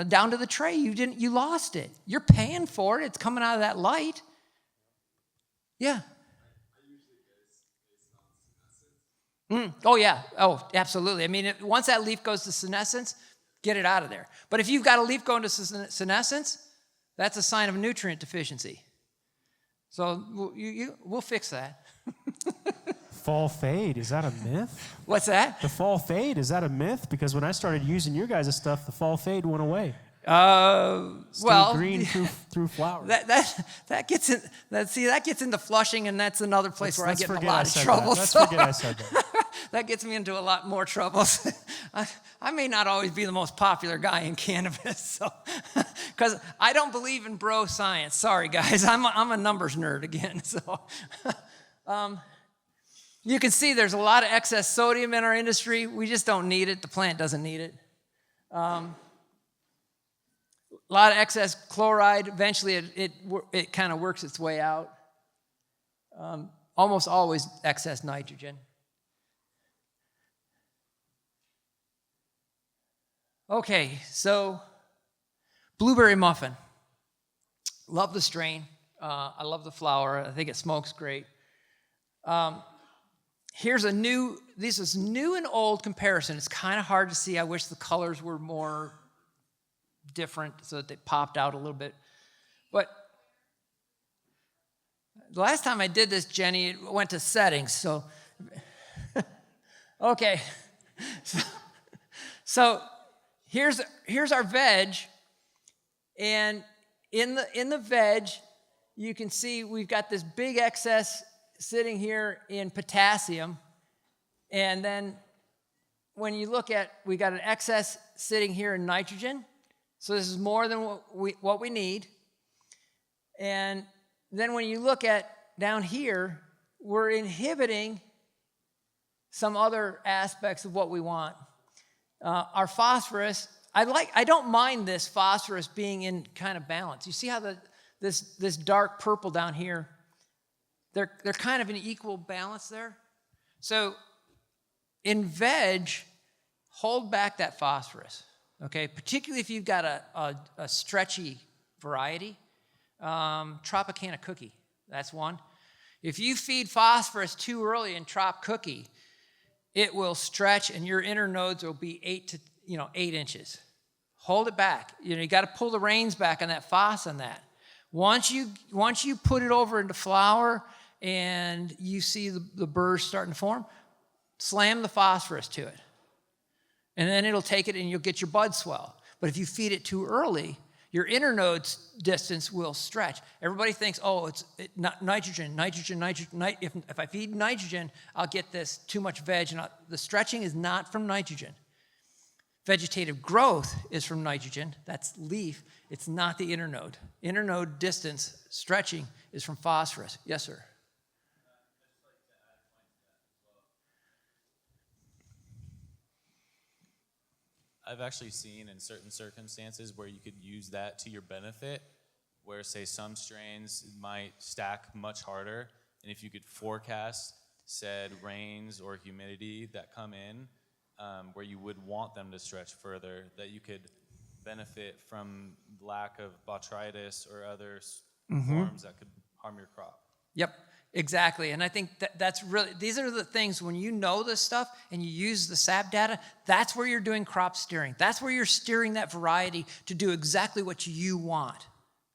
B: down to the tray. You lost it. You're paying for it. It's coming out of that light. Yeah. Oh, yeah. Oh, absolutely. I mean, once that leaf goes to senescence, get it out of there. But if you've got a leaf going to senescence, that's a sign of nutrient deficiency. So we'll fix that.
A: Fall fade, is that a myth?
B: What's that?
A: The fall fade, is that a myth? Because when I started using your guys' stuff, the fall fade went away.
B: Well,
A: green through flower.
B: That gets in. That gets into Flushing, and that's another place where I get in a lot of trouble.
A: Let's forget I said that.
B: That gets me into a lot more trouble. I may not always be the most popular guy in cannabis, so because I don't believe in bro science. Sorry, guys, I'm a numbers nerd again. So you can see there's a lot of excess sodium in our industry. We just don't need it. The plant doesn't need it. A lot of excess chloride. Eventually, it kind of works its way out. Almost always excess nitrogen. Okay, so blueberry muffin. Love the strain. I love the flower. I think it smokes great. This is new and old comparison. It's kind of hard to see. I wish the colors were more different so that they popped out a little bit. But the last time I did this, Jenny, it went to settings. So, okay. So here's our veg, and in the veg, you can see we've got this big excess sitting here in potassium, and then when you look at, we got an excess sitting here in nitrogen. So this is more than what we need, and then when you look at down here, we're inhibiting some other aspects of what we want. Our phosphorus, I don't mind this phosphorus being in kind of balance. You see how this dark purple down here, they're kind of in equal balance there. So in veg, hold back that phosphorus, okay? Particularly if you've got a stretchy variety. Tropicana cookie, that's one. If you feed phosphorus too early in Trop cookie, it will stretch and your inner nodes will be 8 inches. Hold it back. You got to pull the reins back on that phos on that. Once you put it over into flower and you see the burrs starting to form, slam the phosphorus to it. And then it'll take it and you'll get your bud swell. But if you feed it too early, your inner nodes distance will stretch. Everybody thinks, oh, it's nitrogen. If I feed nitrogen, I'll get this too much veg. And the stretching is not from nitrogen. Vegetative growth is from nitrogen. That's leaf. It's not the inner node. Inner node distance stretching is from phosphorus. Yes, sir.
E: I've actually seen in certain circumstances where you could use that to your benefit, where say some strains might stack much harder, and if you could forecast said rains or humidity that come in, where you would want them to stretch further, that you could benefit from lack of botrytis or other forms that could harm your crop.
B: Yep. Exactly, and I think that's really, these are the things when you know this stuff and you use the SAP data, that's where you're doing crop steering. That's where you're steering that variety to do exactly what you want,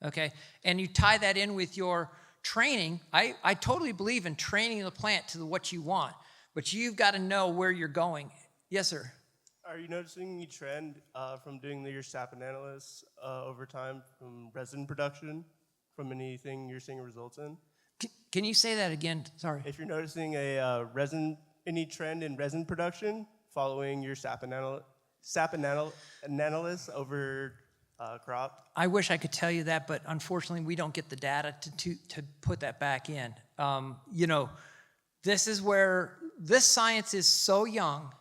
B: okay? And you tie that in with your training. I totally believe in training the plant to what you want, but you've got to know where you're going. Yes, sir?
F: Are you noticing any trend from doing your SAP analysis over time from resin production, from anything you're seeing results in?
B: Can you say that again? Sorry.
F: If you're noticing any trend in resin production following your SAP analysis over crop?
B: I wish I could tell you that, but unfortunately, we don't get the data to put that back in. This is where this science is so young.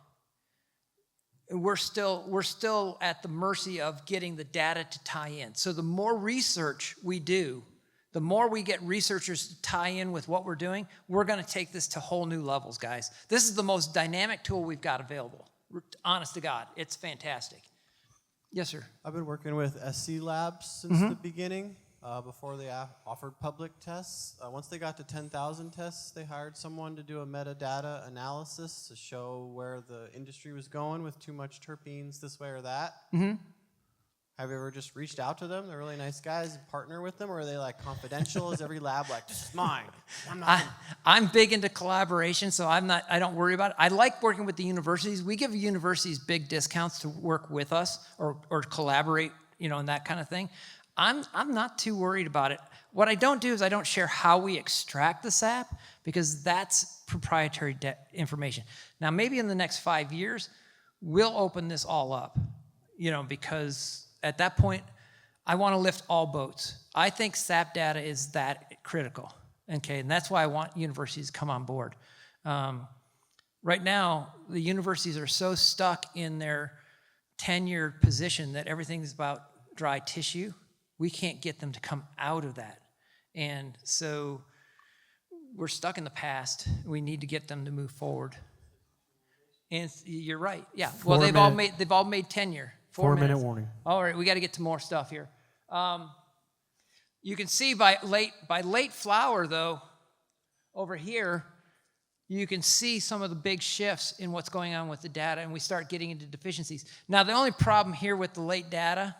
B: We're still at the mercy of getting the data to tie in. So the more research we do, the more we get researchers to tie in with what we're doing, we're going to take this to whole new levels, guys. This is the most dynamic tool we've got available. Honest to God, it's fantastic. Yes, sir.
G: I've been working with SC Labs since the beginning, before they offered public tests. Once they got to 10,000 tests, they hired someone to do a metadata analysis to show where the industry was going with too much terpenes this way or that. Have you ever just reached out to them? They're really nice guys. Partner with them, or are they like confidential? Is every lab like, this is mine?
B: I'm big into collaboration, so I don't worry about it. I like working with the universities. We give universities big discounts to work with us or collaborate, and that kind of thing. I'm not too worried about it. What I don't do is I don't share how we extract the sap, because that's proprietary information. Now, maybe in the next 5 years, we'll open this all up, because at that point, I want to lift all boats. I think SAP data is that critical, okay? And that's why I want universities to come on board. Right now, the universities are so stuck in their tenured position that everything's about dry tissue. We can't get them to come out of that. And so we're stuck in the past. We need to get them to move forward. And you're right, yeah. Well, they've all made tenure. 4 minute
H: warning.
B: All right, we got to get to more stuff here. You can see by late flower, though, over here, you can see some of the big shifts in what's going on with the data, and we start getting into deficiencies. Now, the only problem here with the late data,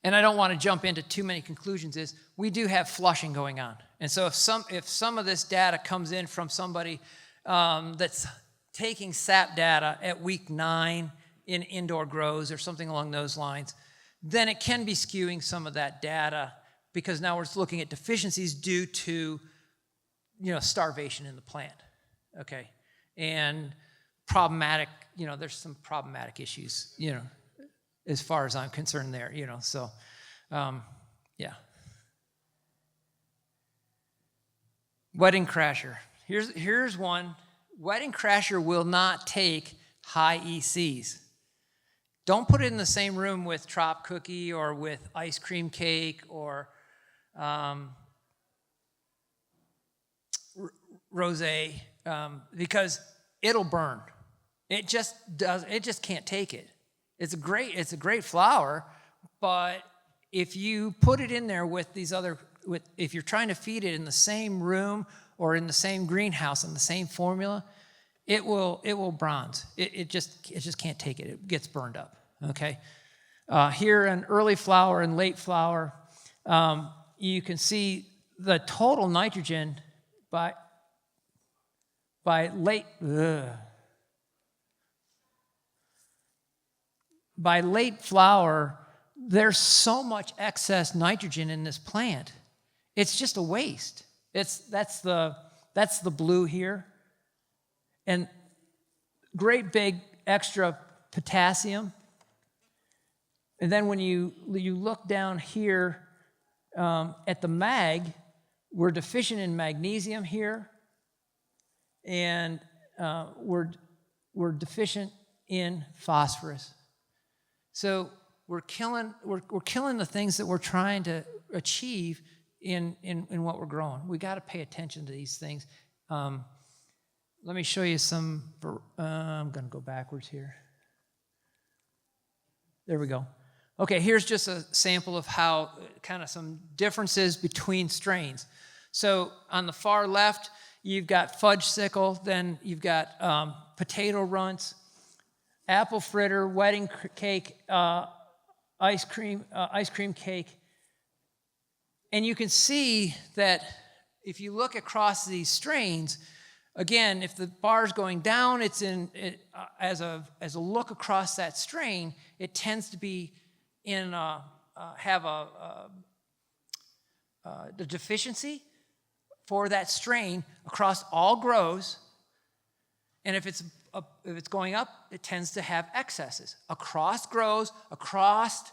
B: and I don't want to jump into too many conclusions, is we do have flushing going on. And so if some of this data comes in from somebody that's taking SAP data at week 9 in indoor grows or something along those lines, then it can be skewing some of that data, because now we're looking at deficiencies due to starvation in the plant, okay? And problematic, there's some problematic issues, as far as I'm concerned there, so, yeah. Wedding crasher. Here's one. Wedding crasher will not take high ECs. Don't put it in the same room with Trop Cookie or with ice cream cake or rosé, because it'll burn. It just can't take it. It's a great flower, but if you put it in there with these other, if you're trying to feed it in the same room or in the same greenhouse in the same formula, it will bronze. It just can't take it. It gets burned up. Okay. Here in early flower and late flower, you can see the total nitrogen by late flower. There's so much excess nitrogen in this plant. It's just a waste. That's the blue here. And great big extra potassium. And then when you look down here at the mag, we're deficient in magnesium here, and we're deficient in phosphorus. So we're killing the things that we're trying to achieve in what we're growing. We got to pay attention to these things. Let me show you some. I'm going to go backwards here. There we go. Okay, here's just a sample of how kind of some differences between strains. So on the far left, you've got fudge sickle, then you've got potato runts, apple fritter, wedding cake, ice cream cake. And you can see that if you look across these strains, again, if the bar's going down, it's as a look across that strain, it tends to be have the deficiency for that strain across all grows, and if it's going up, it tends to have excesses across grows, across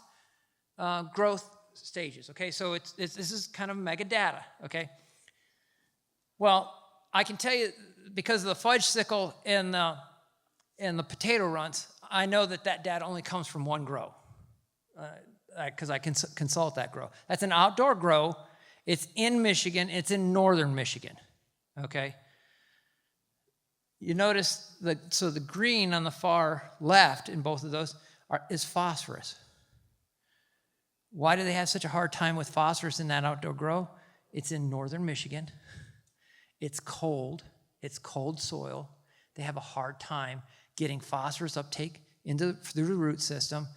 B: growth stages. Okay, so this is kind of mega data. Okay, well, I can tell you because of the fudge sickle and the potato runts, I know that data only comes from one grow. Because I can consult that grow. That's an outdoor grow. It's in Michigan. It's in northern Michigan. Okay. You notice the green on the far left in both of those is phosphorus. Why do they have such a hard time with phosphorus in that outdoor grow? It's in northern Michigan. It's cold. It's cold soil. They have a hard time getting phosphorus uptake through the root system.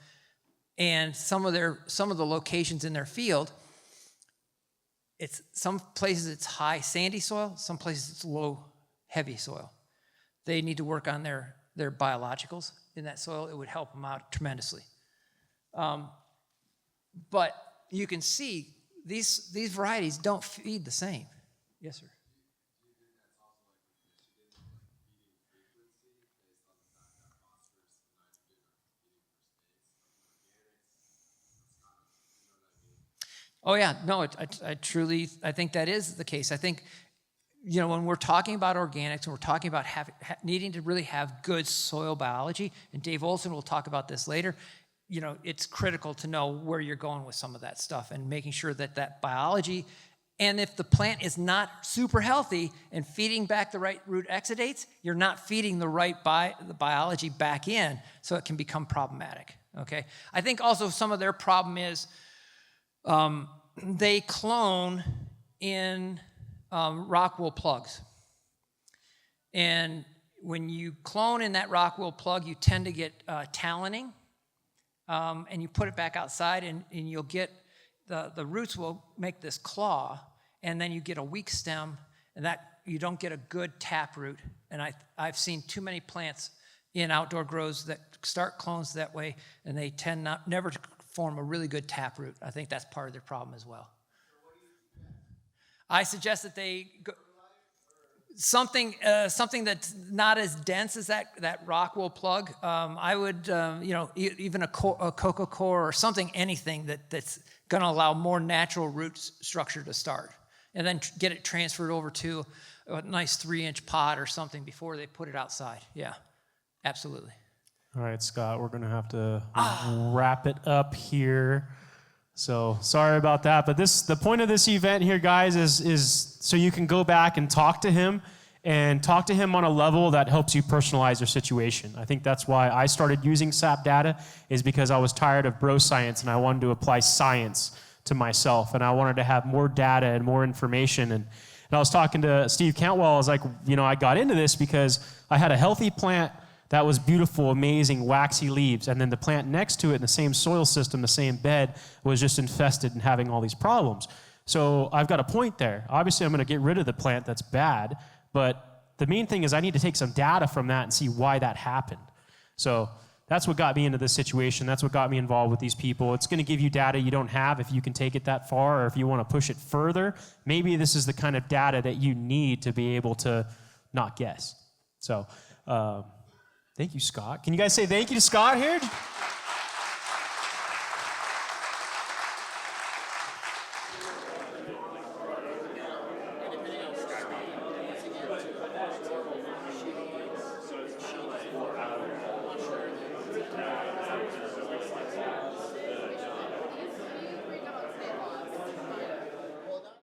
B: And some of the locations in their field, some places it's high sandy soil, some places it's low heavy soil. They need to work on their biologicals in that soil. It would help them out tremendously. But you can see these varieties don't feed the same. Yes, sir. Oh yeah, no, I truly think that is the case. I think, when we're talking about organics and we're talking about needing to really have good soil biology, and Dave Olson will talk about this later, it's critical to know where you're going with some of that stuff and making sure that biology, and if the plant is not super healthy and feeding back the right root exudates, you're not feeding the right the biology back in, so it can become problematic, okay? I think also some of their problem is, they clone in rockwool plugs. And when you clone in that rockwool plug, you tend to get taloning, and you put it back outside, and you'll get, the roots will make this claw, and then you get a weak stem, and that you don't get a good taproot. And I've seen too many plants in outdoor grows that start clones that way, and they tend never to form a really good taproot. I think that's part of their problem as well. I suggest that they go something that's not as dense as that rockwool plug. I would, even a cocoa core or something, anything that's going to allow more natural root structure to start. and then get it transferred over to a nice 3-inch pot or something before they put it outside. Yeah, absolutely.
A: All right, Scott, we're going to have to wrap it up here. So sorry about that. But the point of this event here, guys, is so you can go back and talk to him on a level that helps you personalize your situation. I think that's why I started using SAP data, is because I was tired of bro science and I wanted to apply science to myself. And I wanted to have more data and more information. And I was talking to Steve Cantwell. I was like, I got into this because I had a healthy plant that was beautiful, amazing, waxy leaves. And then the plant next to it in the same soil system, the same bed, was just infested and having all these problems. So I've got a point there. Obviously, I'm going to get rid of the plant that's bad, but the main thing is I need to take some data from that and see why that happened. So that's what got me into this situation. That's what got me involved with these people. It's going to give you data you don't have if you can take it that far, or if you want to push it further. Maybe this is the kind of data that you need to be able to not guess. So, thank you, Scott. Can you guys say thank you to Scott here?